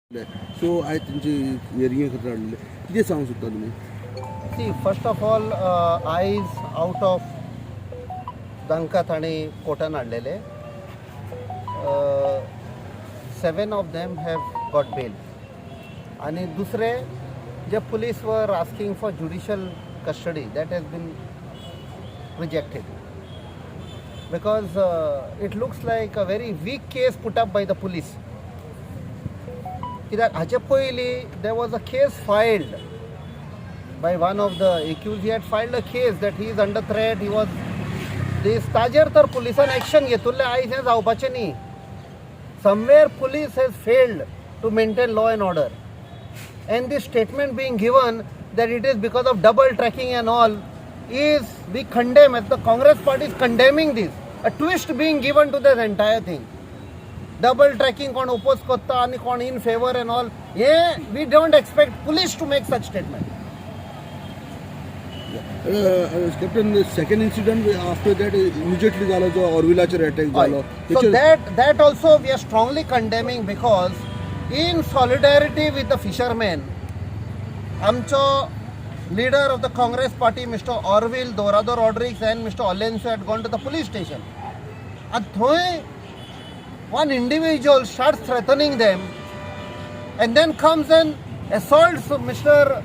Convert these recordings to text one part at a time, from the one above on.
सो आयज तेंची हियरिंगे खातीर हाडलेले कितें सांगूं सोदता तुमी? See, first of all, eyes out of Danka Thani कोर्टान हाडलेले. 7 of them have got bail. आणि दुसरे जे police were asking for judicial custody, that has been rejected. Because it looks like a very weak case put up by the police. कित्याक हाचे पयलीं there was a case filed by one of the accused. He had filed a case that he is under threat. He was this ताजेर तर पुलिसान action घेतुल्लें आयज हें जावपाचें न्ही. Somewhere police has failed to maintain law and order, and this statement being given that it is because of double tracking and all is we condemn, as the Congress party is condemning this. A twist being given to this entire thing. Double tracking, कोण oppose करता आणि कोण in favor and all. Yeah, we don't expect police to make such statement. Captain, second incident after that immediately जालो जो ऑर्विलाचेर attack जालो. So that also we are strongly condemning, because in solidarity with the fishermen, आमचो leader of the Congress party, Mr. Orville Dorado Rodriguez and Mr. Alonso had gone to the police station. And thoi one individual starts threatening them, and then comes and assaults Mr.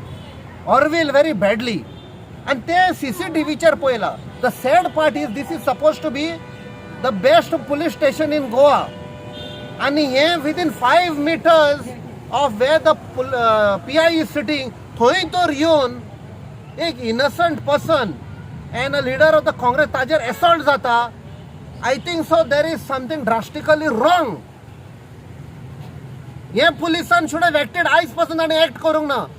Orville very badly. And they CCTV cher poila. The sad part is this is supposed to be the best police station in Goa. And here within 5 meters of where the PI is sitting, thoi tor yun, एक innocent person and a leader of the Congress ताजेर assault जाता. I think so there is something drastically wrong. Here policeman should have acted आयज पासून ताणें act करूंक ना.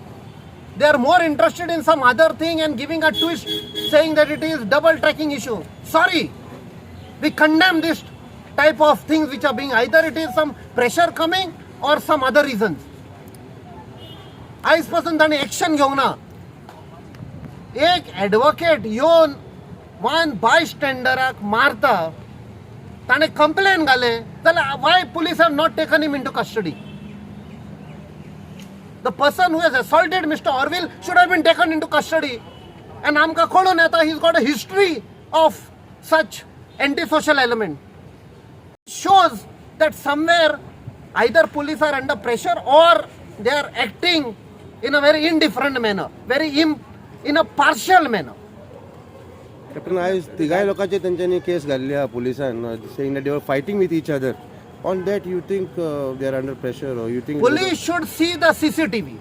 They are more interested in some other thing and giving a twist, saying that it is double tracking issue. Sorry, we condemn this type of things which are being, either it is some pressure coming or some other reasons. आयज पासून ताणें action घेवंक ना. एक advocate येवन one बायस्टँडराक मारता, ताणें complain घालें जाल्यार why police have not taken him into custody? The person who has assaulted Mr. Orville should have been taken into custody. And आमकां कळून येता he's got a history of such antisocial element. Shows that somewhere either police are under pressure or they are acting in a very indifferent manner, in a partial manner. Captain, आयज तिगाय लोकांचेर तेंच्यांनी case घाल्ली आहा पुलिसान, saying that they were fighting with each other. On that, you think they are under pressure, or you think Police should see the CCTV.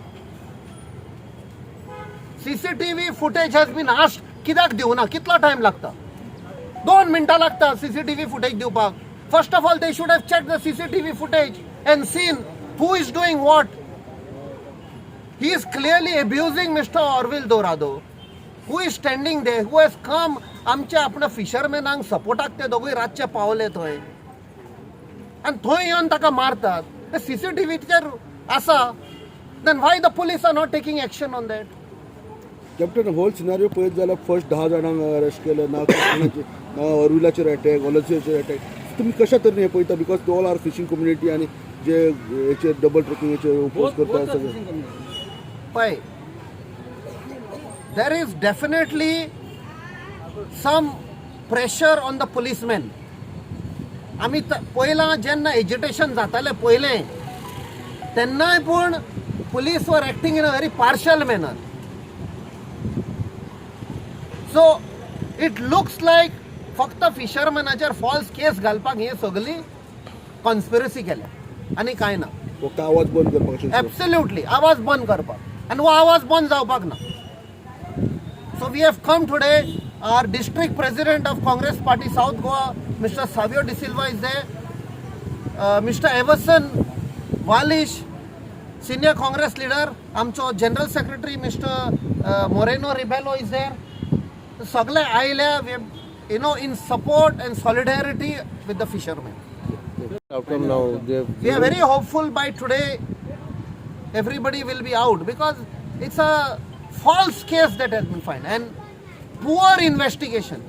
CCTV footage has been asked. कित्याक दिवना? कितलो time लागता? 2 मिनटां लागता CCTV footage दिवपाक. First of all, they should have checked the CCTV footage and seen who is doing what. He is clearly abusing Mr. Orville Dorado, who is standing there, who has come आमच्या आपणा फिशरमॅनांक सपोर्टाक ते दोगूय रातचे पावले थंय. And थंय येवन ताका मारतात. The CCTV चेर आसा, then why the police are not taking action on that? Captain, whole scenario पळयत जाल्यार फर्स्ट 10 जाणांक अरेस्ट केले ना, ऑर्विलाचेर अटॅक, ऑलन्सोचेर अटॅक. तुम्ही कशा तरेन हे पळयता? Because they all are fishing community आणि जे हेचेर डबल ट्रॅकिंगेचेर ओपोज करता सगळे. पळय, there is definitely some pressure on the policemen. आमी पयलां जेन्ना एजिटेशन जातालें पयलें तेन्नाय पूण police were acting in a very partial manner. So it looks like फक्त फिशरमॅनाचेर फॉल्स केस घालपाक हे सगळी कॉन्स्पिरसी केल्या आनी कांय ना. फक्त आवाज बंद करपाक. एब्सोल्युटली आवाज बंद करपाक, आनी हो आवाज बंद जावपाक ना. So we have come today. Our district president of Congress Party South Goa, Mr. Savio De Silva is there. Mr. Everson Walish, senior Congress leader. आमचो general secretary Mr. Moreno Rebelo is there. सगळे आयल्या, in support and solidarity with the fishermen. outcome now? We are very hopeful by today everybody will be out, because it's a false case that has been found and poor investigation.